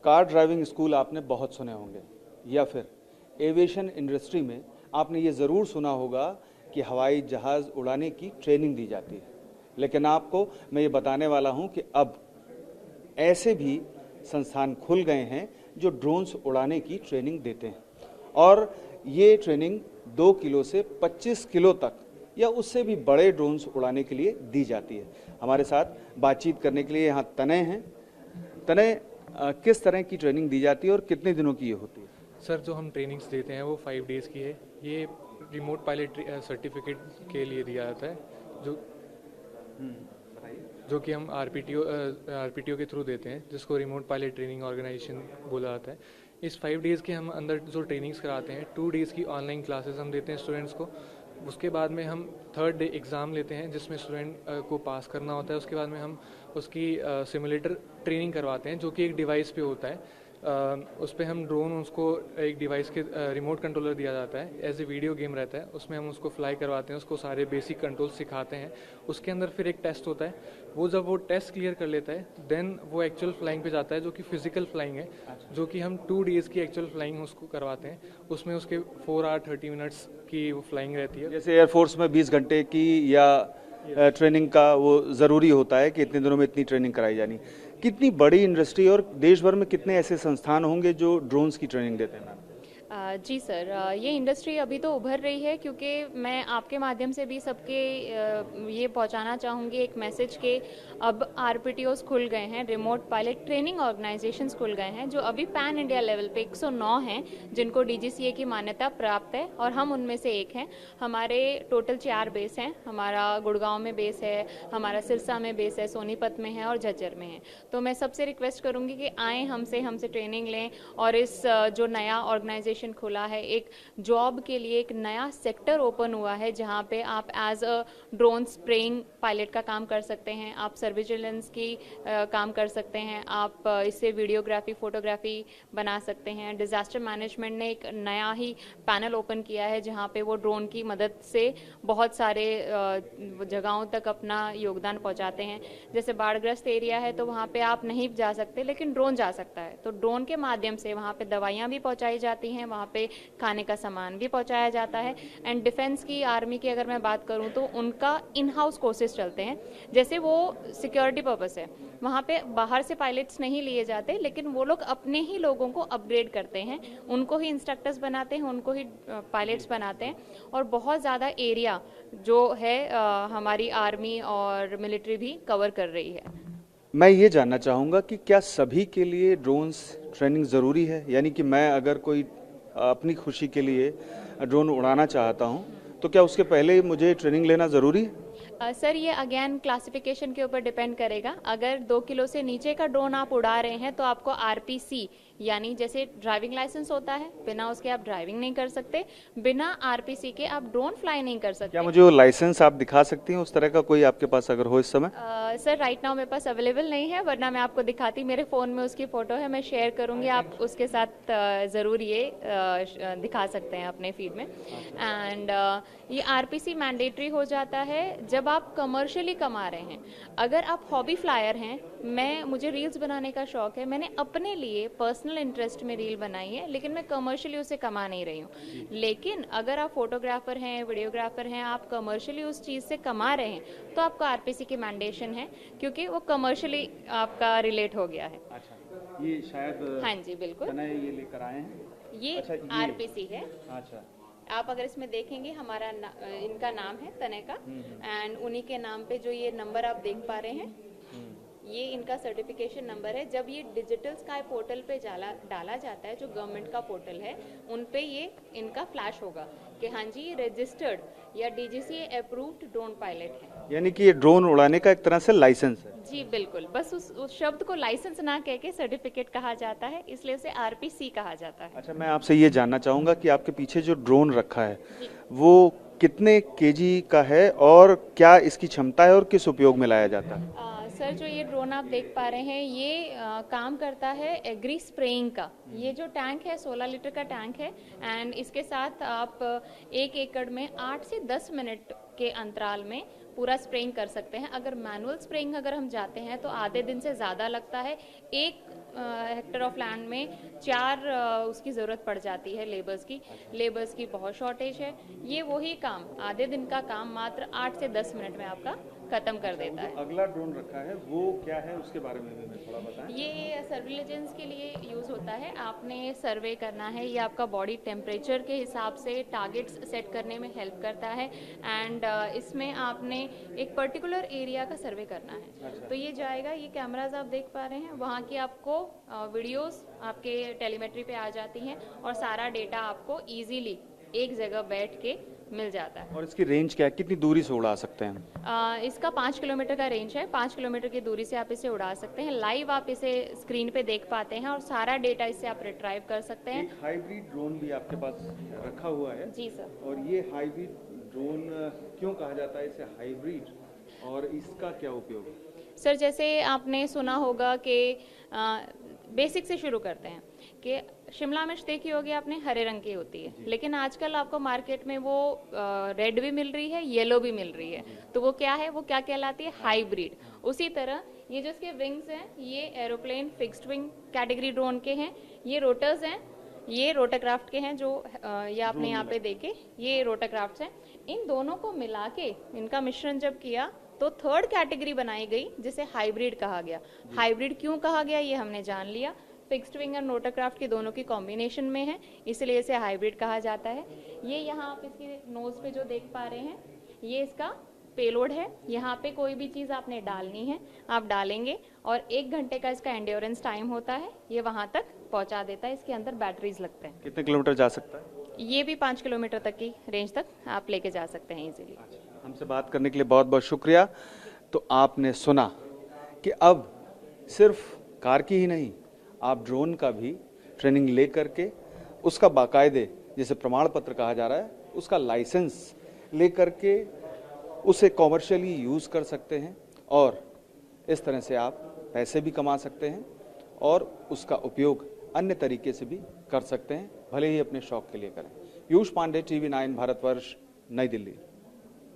Car driving school आपने बहुत सुने होंगे, या फिर एविएशन इंडस्ट्री में आपने ये ज़रूर सुना होगा कि हवाई जहाज़ उड़ाने की ट्रेनिंग दी जाती है। लेकिन आपको मैं ये बताने वाला हूँ कि अब ऐसे भी संस्थान खुल गए हैं जो ड्रोन्स उड़ाने की ट्रेनिंग देते हैं, और ये ट्रेनिंग 2 किलो से 25 किलो तक या उससे भी बड़े ड्रोन्स उड़ाने के लिए दी जाती है। हमारे साथ बातचीत करने के लिए यहाँ तनय हैं। तनय, किस तरह की ट्रेनिंग दी जाती है और कितने दिनों की ये होती है? सर, जो हम ट्रेनिंग्स देते हैं वो 5 डेज़ की है। ये रिमोट पायलट सर्टिफिकेट के लिए दिया जाता है, जो कि हम आरपीटीओ के थ्रू देते हैं, जिसको रिमोट पायलट ट्रेनिंग ऑर्गेनाइजेशन बोला जाता है। इस 5 डेज़ के हम अंदर जो ट्रेनिंग्स कराते हैं, 2 डेज़ की ऑनलाइन क्लासेस हम देते हैं स्टूडेंट्स को। उसके बाद में हम 3rd डे एग्ज़ाम लेते हैं, जिसमें स्टूडेंट को पास करना होता है। उसके बाद में हम उसकी सिमुलेटर ट्रेनिंग करवाते हैं, जो कि एक डिवाइस पे होता है। उस पर हम ड्रोन, उसको एक डिवाइस के रिमोट कंट्रोलर दिया जाता है, एज ए वीडियो गेम रहता है। उसमें हम उसको फ्लाई करवाते हैं, उसको सारे बेसिक कंट्रोल सिखाते हैं। उसके अंदर फिर एक टेस्ट होता है। जब वो टेस्ट क्लियर कर लेता है, देन वो एक्चुअल फ्लाइंग पे जाता है, जो कि फिजिकल फ्लाइंग है, जो कि हम 2 डेज़ की एक्चुअल फ्लाइंग उसको करवाते हैं। उसमें उसके 4 आवर 30 मिनट्स की वो फ्लाइंग रहती है। जैसे एयरफोर्स में 20 घंटे की या ट्रेनिंग का वो ज़रूरी होता है कि इतने दिनों में इतनी ट्रेनिंग कराई जानी। कितनी बड़ी इंडस्ट्री और देश भर में कितने ऐसे संस्थान होंगे जो ड्रोन्स की ट्रेनिंग देते हैं? जी सर, ये इंडस्ट्री अभी तो उभर रही है, क्योंकि मैं आपके माध्यम से भी सबके ये पहुंचाना चाहूँगी एक मैसेज कि अब आरपीटीओस खुल गए हैं, रिमोट पायलट ट्रेनिंग ऑर्गेनाइजेशंस खुल गए हैं, जो अभी पैन इंडिया लेवल पे 109 हैं, जिनको डीजीसीए की मान्यता प्राप्त है, और हम उनमें से एक हैं। हमारे टोटल 4 बेस हैं। हमारा गुड़गांव में बेस है, हमारा सिरसा में बेस है, सोनीपत में है और झज्जर में है। तो मैं सबसे रिक्वेस्ट करूँगी कि आएँ, हमसे ट्रेनिंग लें, और इस जो नया ऑर्गेनाइजेशन खुला है, एक जॉब के लिए एक नया सेक्टर ओपन हुआ है, जहां पे आप as a drone spraying pilot का काम कर सकते हैं, आप सर्विजिलेंस की काम कर सकते हैं, आप इससे वीडियोग्राफी, फोटोग्राफी बना सकते हैं। डिजास्टर मैनेजमेंट ने एक नया ही पैनल ओपन किया है, जहां पे वो ड्रोन की मदद से बहुत सारे जगहों तक अपना योगदान पहुंचाते हैं। जैसे बाढ़ग्रस्त एरिया है तो वहां पे आप नहीं जा सकते, लेकिन ड्रोन जा सकता है, तो ड्रोन के माध्यम से वहां पे दवाइयां भी पहुंचाई जाती हैं, वहाँ पे खाने का सामान भी पहुंचाया जाता है। एंड डिफेंस की, आर्मी की अगर मैं बात करूँ तो उनका इन हाउस कोर्सेज चलते हैं। जैसे वो सिक्योरिटी पर्पस है, वहाँ पे बाहर से पायलट्स नहीं लिए जाते, लेकिन वो लोग अपने ही लोगों को अपग्रेड करते हैं, उनको ही इंस्ट्रक्टर्स बनाते हैं, उनको ही पायलट्स बनाते हैं। और बहुत ज़्यादा एरिया जो है हमारी आर्मी और मिलिट्री भी कवर कर रही है। मैं ये जानना चाहूँगा कि क्या सभी के लिए ड्रोन्स ट्रेनिंग ज़रूरी है? यानी कि मैं अगर कोई अपनी खुशी के लिए ड्रोन उड़ाना चाहता हूँ, तो क्या उसके पहले मुझे ट्रेनिंग लेना ज़रूरी है? सर, ये अगेन क्लासिफिकेशन के ऊपर डिपेंड करेगा। अगर 2 किलो से नीचे का ड्रोन आप उड़ा रहे हैं तो आपको आरपीसी, यानी जैसे ड्राइविंग लाइसेंस होता है, बिना उसके आप ड्राइविंग नहीं कर सकते, बिना आरपीसी के आप ड्रोन फ्लाई नहीं कर सकते। क्या मुझे वो लाइसेंस आप दिखा सकती हैं, उस तरह का कोई आपके पास अगर हो इस समय? सर, राइट नाउ मेरे पास अवेलेबल नहीं है, वरना मैं आपको दिखाती। मेरे फ़ोन में उसकी फ़ोटो है, मैं शेयर करूँगी, आप उसके साथ ज़रूर ये दिखा सकते हैं अपने फीड में। एंड ये आरपीसी मैंडेटरी हो जाता है जब आप कमर्शियली कमा रहे हैं। अगर आप हॉबी फ्लायर हैं, मुझे रील्स बनाने का शौक है, मैंने अपने लिए पर्सनल इंटरेस्ट में रील बनाई है, लेकिन मैं कमर्शियली उसे कमा नहीं रही हूँ। लेकिन अगर आप फोटोग्राफर हैं, वीडियोग्राफर हैं, आप कमर्शियली उस चीज़ से कमा रहे हैं, तो आपको आरपीसी की मैंडेशन है, क्योंकि वो कमर्शियली आपका रिलेट हो गया है। अच्छा, ये शायद हाँ जी, बिल्कुल, ये लेकर आए हैं। ये अच्छा, आरपीसी है। अच्छा, आप अगर इसमें देखेंगे, हमारा इनका नाम है तनय का, एंड उन्हीं के नाम पे जो ये नंबर आप देख पा रहे हैं, ये इनका सर्टिफिकेशन नंबर है। जब ये डिजिटल स्काई पोर्टल पे डाला जाता है, जो गवर्नमेंट का पोर्टल है, उन पे ये इनका फ्लैश होगा कि हाँ जी, ये रजिस्टर्ड या डीजीसीए अप्रूव्ड ड्रोन पायलट है। यानी कि ये ड्रोन उड़ाने का एक तरह से लाइसेंस है। जी बिल्कुल, बस उस शब्द को लाइसेंस ना कह के सर्टिफिकेट कहा जाता है, इसलिए उसे आरपीसी कहा जाता है। अच्छा, मैं आपसे ये जानना चाहूँगा कि आपके पीछे जो ड्रोन रखा है वो कितने केजी का है और क्या इसकी क्षमता है और किस उपयोग में लाया जाता है? सर, जो ये ड्रोन आप देख पा रहे हैं, ये काम करता है एग्री स्प्रेइंग का। ये जो टैंक है 16 लीटर का टैंक है, एंड इसके साथ आप 1 एकड़ में 8 से 10 मिनट के अंतराल में पूरा स्प्रेइंग कर सकते हैं। अगर मैनुअल स्प्रेइंग अगर हम जाते हैं तो आधे दिन से ज़्यादा लगता है। एक हेक्टर ऑफ लैंड में 4 उसकी ज़रूरत पड़ जाती है लेबर्स की बहुत शॉर्टेज है। ये वही काम आधे दिन का काम मात्र 8 से 10 मिनट में आपका खत्म कर देता है। अगला ड्रोन रखा है वो क्या है, उसके बारे में भी हमें थोड़ा बताएं। ये सर्विलेंस के लिए यूज़ होता है। आपने सर्वे करना है, ये आपका बॉडी टेम्परेचर के हिसाब से टारगेट्स सेट करने में हेल्प करता है एंड इसमें आपने एक पर्टिकुलर एरिया का सर्वे करना है। तो ये जाएगा, ये कैमराज आप देख पा रहे हैं, वहाँ की आपको वीडियोस आपके टेलीमेट्री पे आ जाती हैं और सारा डेटा आपको इजीली एक जगह बैठ के मिल जाता है। और इसकी रेंज क्या है, कितनी दूरी से उड़ा सकते हैं? इसका 5 किलोमीटर का रेंज है। 5 किलोमीटर की दूरी से आप इसे उड़ा सकते हैं। लाइव आप इसे स्क्रीन पे देख पाते हैं और सारा डेटा इससे आप रिट्राइव कर सकते हैं। एक हाइब्रिड ड्रोन भी आपके पास रखा हुआ है। जी सर। और ये हाइब्रिड ड्रोन क्यों कहा जाता है इसे हाइब्रिड, और इसका क्या उपयोग है? सर जैसे आपने सुना होगा कि बेसिक से शुरू करते हैं कि शिमला मिर्च देखी होगी आपने, हरे रंग की होती है, लेकिन आजकल आपको मार्केट में वो रेड भी मिल रही है, येलो भी मिल रही है। तो वो क्या है, वो क्या कहलाती है, हाइब्रिड। उसी तरह ये जो इसके विंग्स हैं, ये aeroplane fixed wing category drone के हैं। ये रोटर्स हैं, ये रोटरक्राफ्ट के हैं, जो ये आपने यहाँ पे देखे, ये रोटरक्राफ्ट हैं। इन दोनों को मिला के इनका मिश्रण जब किया तो थर्ड कैटेगरी बनाई गई जिसे हाइब्रिड कहा गया। हाइब्रिड क्यों कहा गया ये हमने जान लिया। फिक्स्ड विंग और रोटरक्राफ्ट की दोनों की कॉम्बिनेशन में है, इसलिए इसे हाइब्रिड कहा जाता है। ये यहाँ आप इसकी नोज पे जो देख पा रहे हैं, ये इसका पेलोड है। यहाँ पे कोई भी चीज़ आपने डालनी है, आप डालेंगे और 1 घंटे का इसका एंड्योरेंस टाइम होता है। ये वहाँ तक पहुँचा देता है। इसके अंदर बैटरीज लगते हैं। कितने किलोमीटर जा सकता है? ये भी 5 किलोमीटर तक की रेंज तक आप लेके जा सकते हैं इजीली। हमसे बात करने के लिए बहुत बहुत शुक्रिया। तो आपने सुना कि अब सिर्फ कार की ही नहीं, आप ड्रोन का भी ट्रेनिंग ले करके उसका बाकायदे, जिसे प्रमाण पत्र कहा जा रहा है, उसका लाइसेंस ले करके उसे कॉमर्शियली यूज़ कर सकते हैं और इस तरह से आप पैसे भी कमा सकते हैं और उसका उपयोग अन्य तरीके से भी कर सकते हैं, भले ही अपने शौक के लिए करें। पीयूष पांडे, TV9 भारतवर्ष, नई दिल्ली।